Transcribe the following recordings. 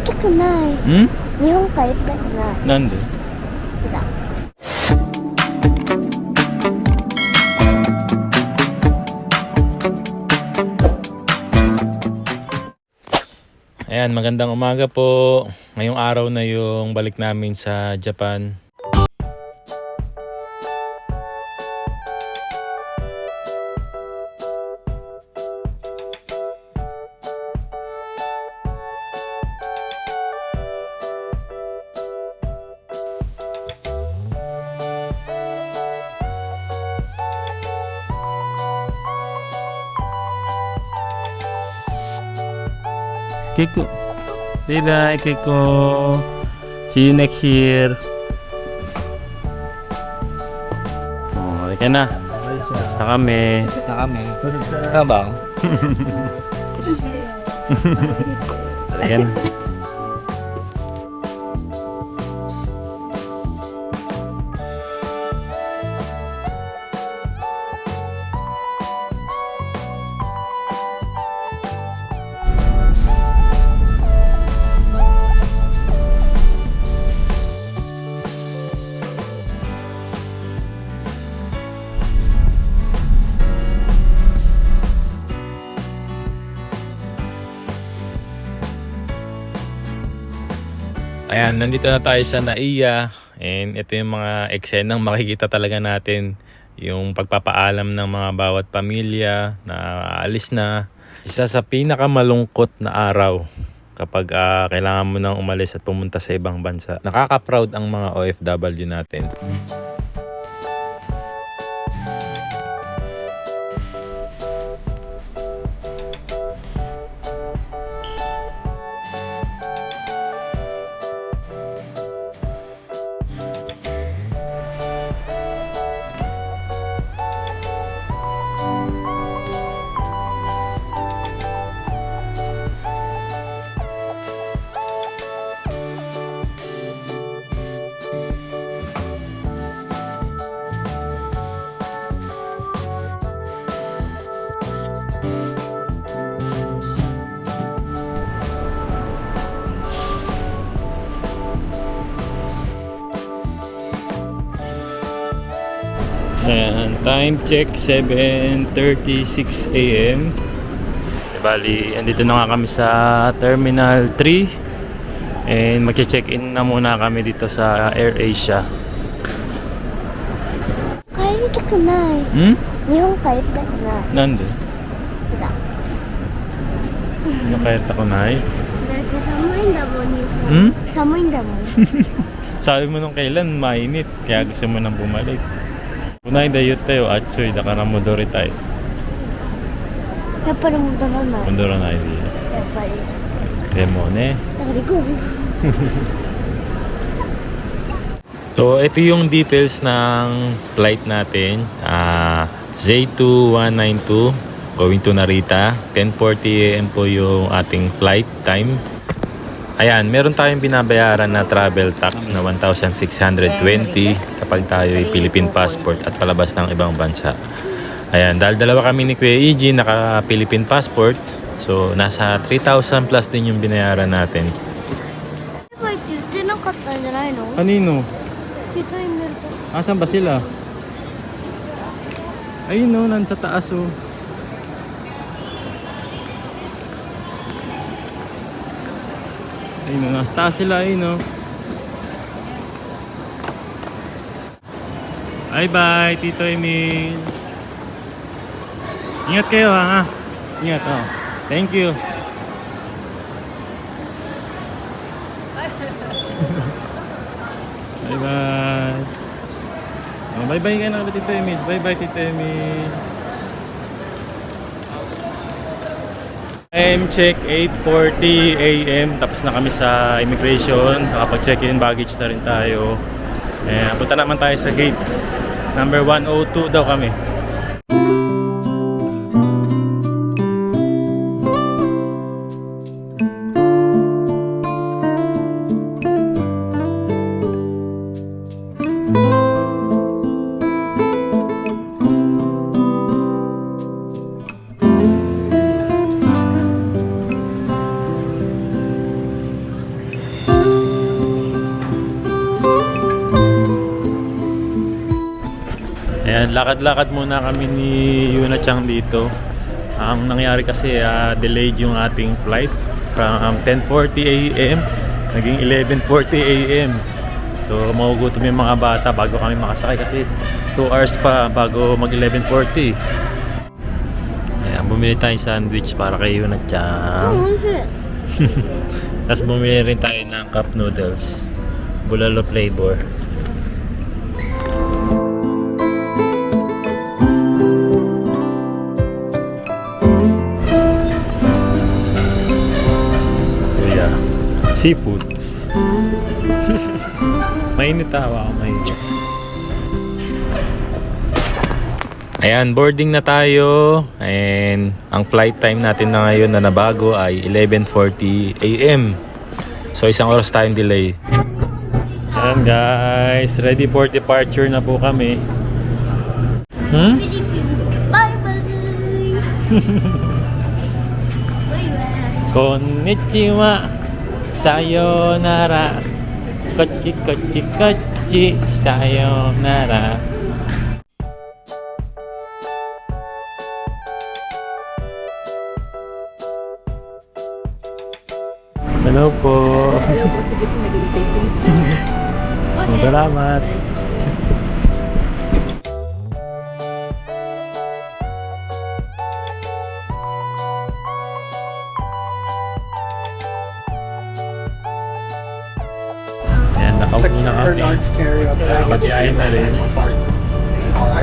たくない。ん日本帰りたくない。なんで？だ。Ayan, magandang umaga po. Ngayong araw na yung balik namin sa Japan. Kiko. Bye-bye, Kiko. See you next year. Oh, okay na. Basta kami. Na kami. Habang. Ayan. Ayan, nandito na tayo sa NAIA and ito yung mga eksenang makikita talaga natin, yung pagpapaalam ng mga bawat pamilya na aalis na. Isa sa pinakamalungkot na araw kapag kailangan mo nang umalis at pumunta sa ibang bansa. Nakaka-proud ang mga OFW natin. Ayan, time check 7:36 AM. Bali, andito na nga kami sa Terminal 3 and mag-check-in na muna kami dito sa AirAsia. 帰りたくない。日本帰りたくない。 Nande? だ。 Ano kaya ko na eh? だって寒いんだもん、日本。寒いんだもん。 Sabi mo nung kailan mainit, kaya gusto mo nang bumalik. Kunay dayot tayo, atsoy, daから戻りたい。やっぱり戻らない。戻らないでいい。やっぱり。でもね。だから行こう。 So, ito yung details ng flight natin. Z2192 going to Narita. 10:40 AM po yung ating flight time. Ayan, meron tayong binabayaran na travel tax na 1,620 kapag tayo ay Philippine passport at palabas ng ibang bansa. Ayan, dahil dalawa kami ni Kuya EG naka Philippine passport, so nasa 3,000 plus din yung binayaran natin. バイバイって言ってなかったんじゃないの？ Kanino? 携帯見ると。 Asan ba sila? Ayun no, nasa taas oh. Ayun no, nasa taas sila, ayun no. Bye bye, Tito Emil. Ingat kayo ha. Ingat oh. Thank you. Bye bye. Oh, bye bye ka na Tito Emil. Bye bye Tito Emil. Time check 8:40 AM. Tapos na kami sa immigration. Nakapag-check-in baggage na rin tayo. Punta naman tayo sa gate. Number 102 daw kami. lakad-lakad muna kami ni Yuna Chang dito. Ang nangyari kasi delayed yung ating flight from 10:40 AM naging 11:40 AM. So magugutom yung mga bata bago kami makasakay kasi 2 hours pa bago mag 11:40. Ayan, bumili tayong sandwich para kay Yuna Chang. Tapos bumili rin tayo ng cup noodles, bulalo flavor. Kuya, seafoods. Mainit tawa ako, mainit. Ayan, boarding na tayo. And ang flight time natin na ngayon na nabago ay 11:40 AM. So isang oras tayong delay. Ayan guys, ready for departure na po kami. Bye-bye! Konnichiwa, sayonara, kochi kochi kochi, sayonara. Hello po. Hello po, sige po, nag-irritate. Salamat. Ayan, nakauwi na kami. Nakatiyahin na rin.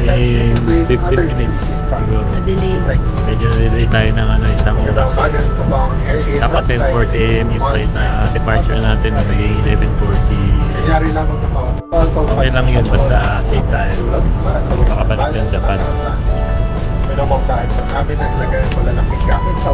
In 15 minutes siguro. Na-delay. Medyo na-delay tayo ng isang oras. Dapat 10:40 AM yung flight na departure natin. Naging 11:40. Okay lang yun, basta safe tayo. Makabalik ng Japan. Minumong dahil sa namin na ilagay mo lalaking gamit sa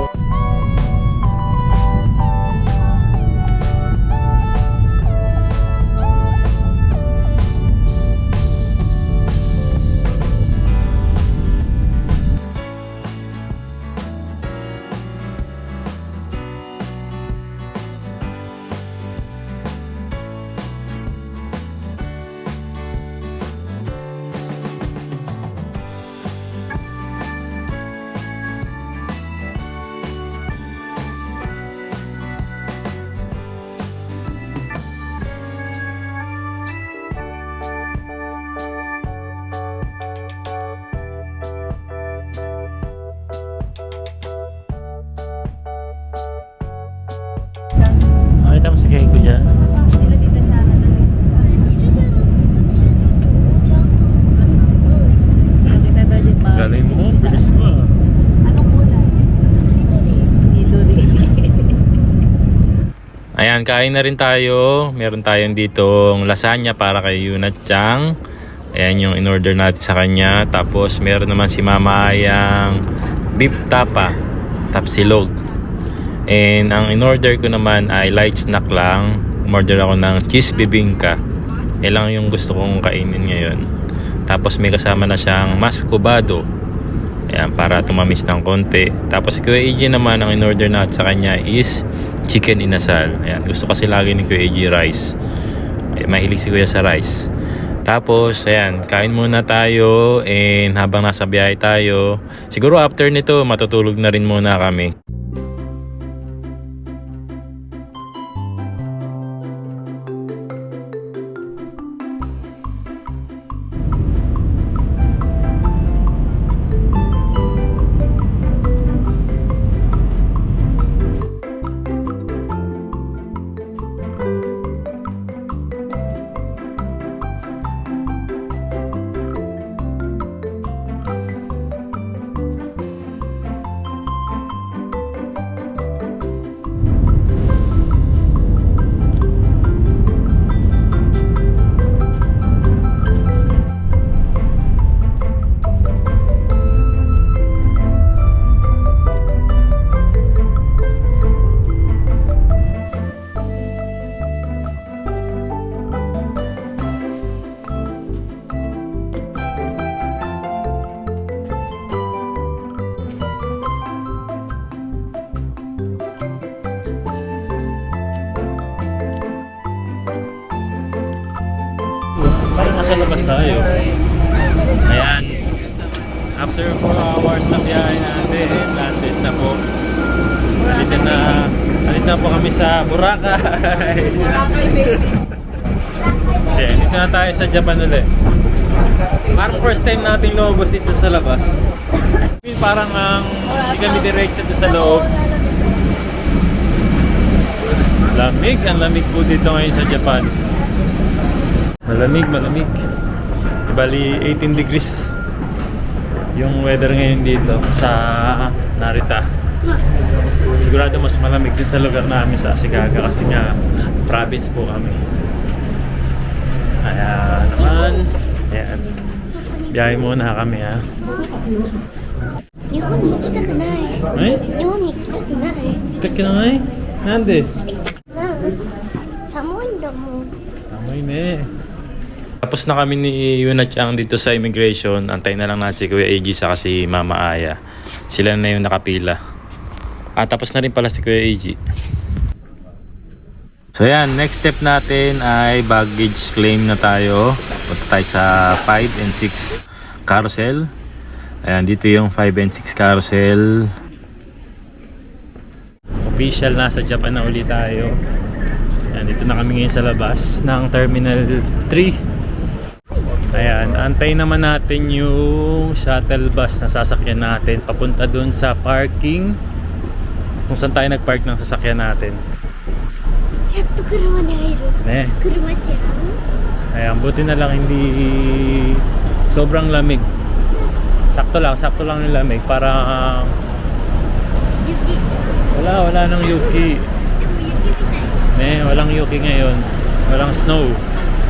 Nakita mo si Keiko dyan? Sila dito siya na nakita daw yung pa. Galing mo, bilis mo. Anong kulay? Iduri. Ayan, kain na rin tayo. Meron tayong ditong lasagna para kay Yuna Chang. Ayan yung in-order natin sa kanya. Tapos meron naman si Mama Ayang beef tapa, tapsilog. And ang in-order ko naman ay light snack lang. Umorder ako ng cheese bibingka. Yan lang yung gusto kong kainin ngayon. Tapos may kasama na siyang mascobado. Ayan, para tumamis ng konti. Tapos si Kuya AJ naman, ang in-order natin sa kanya is chicken inasal. Ayan, gusto kasi lagi ni Kuya AJ rice. Ayan, mahilig si Kuya sa rice. Tapos, ayan, kain muna tayo. And habang nasa biyahe tayo, siguro after nito, matutulog na rin muna kami. Parang nasa labas tayo. Ayan. After 4 hours na biyahe natin, landed na po. Alit na po kami sa Boracay. Boracay, baby. Okay, dito na tayo sa Japan ulit. Parang first time nating lumabas dito sa labas. Parang hindi kami diretso doon sa loob. Lamig, ang lamig po dito ngayon sa Japan. Malamig. Bali 18 degrees yung weather ngayon dito sa Narita. Sigurado mas malamig din sa lugar namin sa Ashikaga kasi nga province po kami. Kaya naman, ayan. Biyahe muna kami ha. 日本に行きたくない。 Eh? 日本に行きたくない。 Ikat ka na nga eh. Nande? 寒いんだもん。 Amoy na eh. Tapos na kami ni Yuna Chang dito sa immigration. Antay na lang natin si Kuya AG sa si Mama Aya. Sila na yung nakapila. Tapos na rin pala si Kuya AG. So yan, next step natin ay baggage claim na tayo. Punta tayo sa 5 and 6 carousel. Ayan, dito yung 5 and 6 carousel. Official, nasa Japan na ulit tayo. Ayan, dito na kami ngayon sa labas ng Terminal 3. Ayan, antay naman natin yung shuttle bus na sasakyan natin papunta dun sa parking kung saan tayo nagpark ng sasakyan natin. やっと車に入る。 Ne? 車ちゃん。 Ayan, buti na lang hindi sobrang lamig. Sakto lang yung lamig. Parang 雪。 wala nang yuki. でも雪みたい。 Ne, walang yuki ngayon. Walang snow.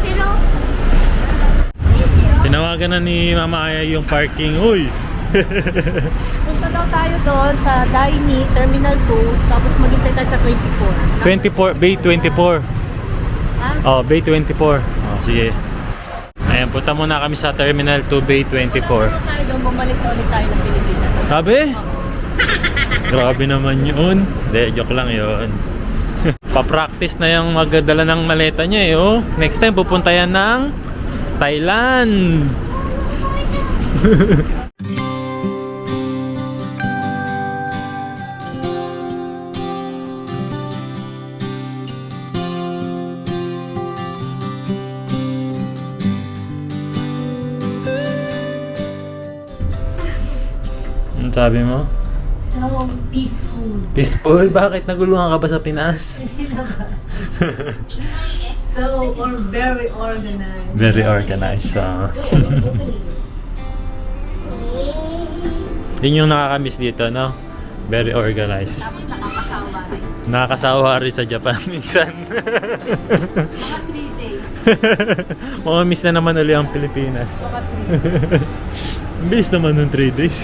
Pero, ですよ。 Tinawagan na ni Mama Aya yung parking. Uy! Punta daw tayo doon sa Daini, Terminal 2, tapos maghintay tayo sa 24. 24, Bay 24. Ha? Oh, Bay 24. Oh, sige. Ayan, punta muna kami sa Terminal 2, Bay 24. Punta tayo doon, bumalik na ulit tayo ng Pilipinas. Sabi? Grabe naman yun. Hindi, joke lang yun. Pa-practice na yung magdala ng maleta niya eh. Oh. Next time pupunta yan ng Thailand. Ano sabi mo? So peaceful. Peaceful? Bakit? Naguluhan ka ba sa Pinas? So, very organized. Very organized. Yun yung nakakamiss dito, no? Very organized. Tapos nakakasawa rin. Nakakasawa rin sa Japan minsan. Mga 3 days. Mamamiss na naman ulit ang Pilipinas. Mga 3 days. Ang bilis naman ng 3 days.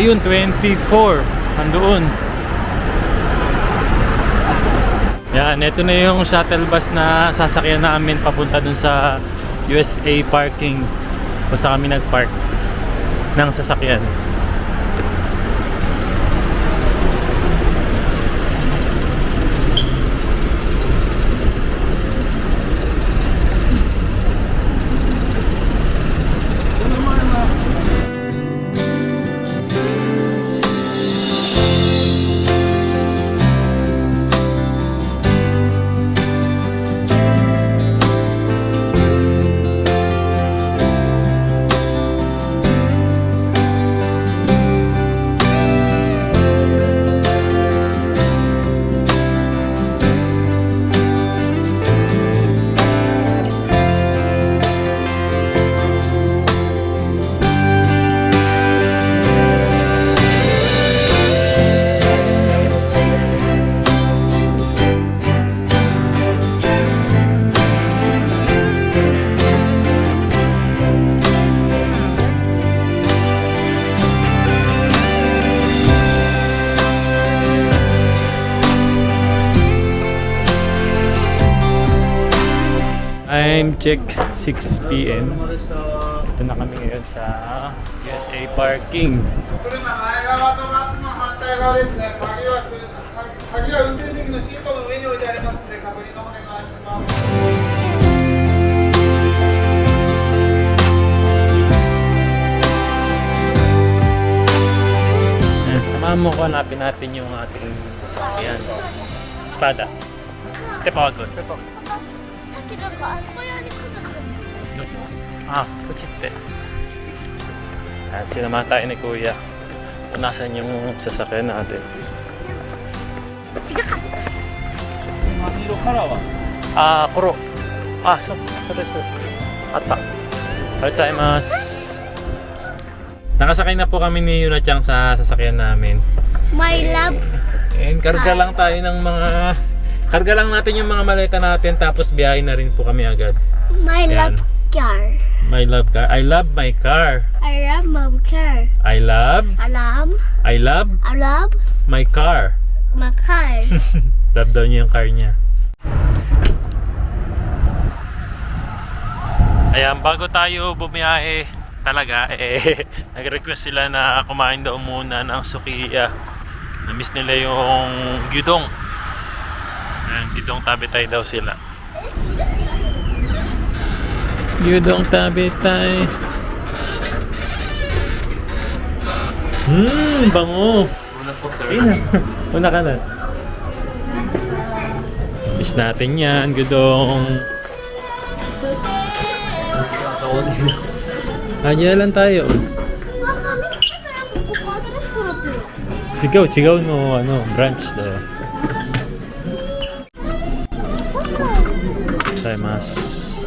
Ayun, 24. Andoon. Yan, ito na yung shuttle bus na sasakyan namin papunta dun sa USA parking kung saan kami nagpark ng sasakyan. Time check 6 p.m. Ito na kami ngayon sa USA Parking. 鍵は運転席のシートの上に置いてありますので確認のお願いします。 Samahan mo ko, hanapin natin yung ating sasakyan. Espada. Step out. Step out. さっきなんかあそこやりそうだった。 Ah, puchite. At sinamahan tayo ni Kuya. Kung nasan yung sasakyan natin. 違うか。 Ah, kuro. Ah, so. Ata. Arigatou. Nakasakay na po kami ni Yuna-chan sa sasakyan namin. My love. And karga lang tayo ng mga... Karga lang natin yung mga maleta natin tapos biyahe na rin po kami agad. My Ayan. love car. My love car. I love my car. I love my car. I love... I love I love my car. my car. Love daw niya yung car niya. Ayan, bago tayo bumiyahe talaga, nag-request sila na kumain daw muna ng sukiya. Na-miss nila yung gyudong. Ayan, gyudong tabetay daw sila. Gyudong tabetay. Bango. Una po, sir. Una ka na. Miss natin yan, gyudong. Ayan lang tayo. Sigaw no branch daw. Gozaimasu.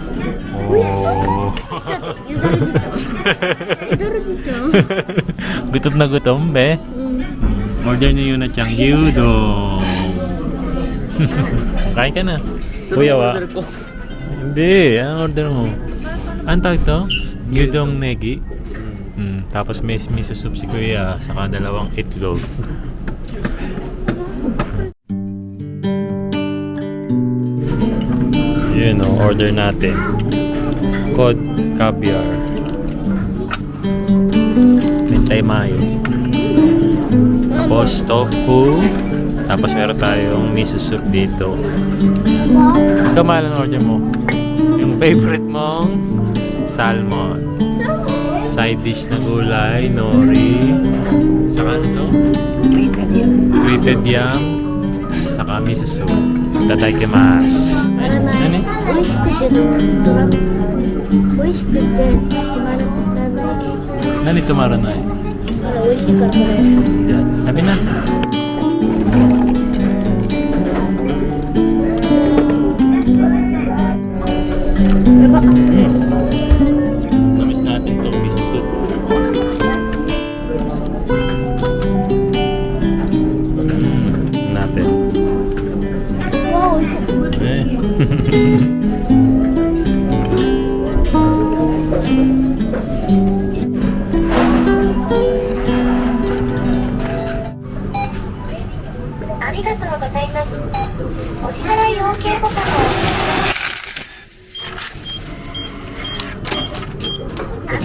Oh. Gutom na gutom, be. Order niyo yun na siyang gyudong. Kain ka na. Kuya wa. Hindi, ang order mo. Ang tawag to? Gyudong negi. Tapos may miso soup si Kuya, saka dalawang itlog. Yun o, order natin. Cod caviar. Mintay mayo. Tapos tofu. Tapos meron tayong miso soup dito. Kamal ang order mo. Yung favorite mong salmon. Side dish na gulay, nori. Saka ano to? Grated yam. Saka miso soup. Tadaikimasu. Ano? 美味しくてドラム。美味しくて止まらない。 Nani tumaranay? それ美味しいからこれ。 Yan. Sabi na. Namiss natin itong miso soup. Natin. Wow, 美味しい。 Eh.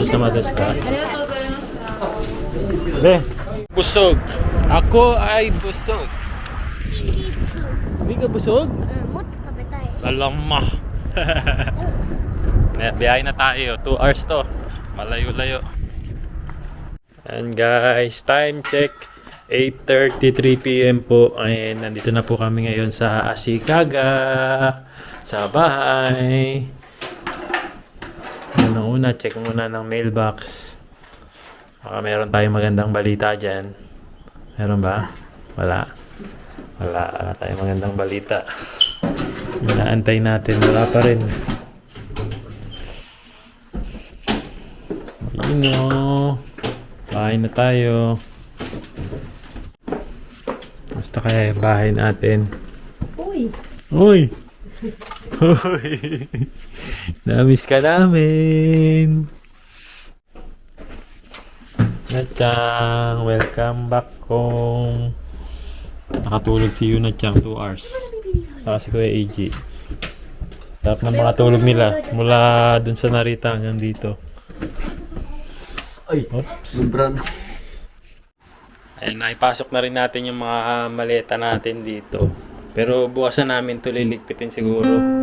Sama desta. Be, busog. Ako ay busog. Hindi ka busog? もっと食べたい。 Alam ma. Biyahe na tayo. 2 hours to. Malayo-layo. And guys, time check. 8:33 p.m. po. And nandito na po kami ngayon sa Ashikaga. Sa bahay. Una, check muna ng mailbox. Baka meron tayong magandang balita dyan. Meron ba? Wala. Wala tayong magandang balita. Inaantay natin. Wala pa rin. Bahay na tayo. Basta kaya yung bahay natin. Uy! Uy! Uy! Namiss ka namin! Nachang! Welcome back home! Nakatulog si Yuna Chang 2 hours. Saka si Kuya AG. Sarap ng mga tulog nila. Mula dun sa Narita hanggang dito. Ay, Oops. sobrang. Ayan, naipasok na rin natin yung mga maleta natin dito. Pero bukas na namin ito liligpitin siguro.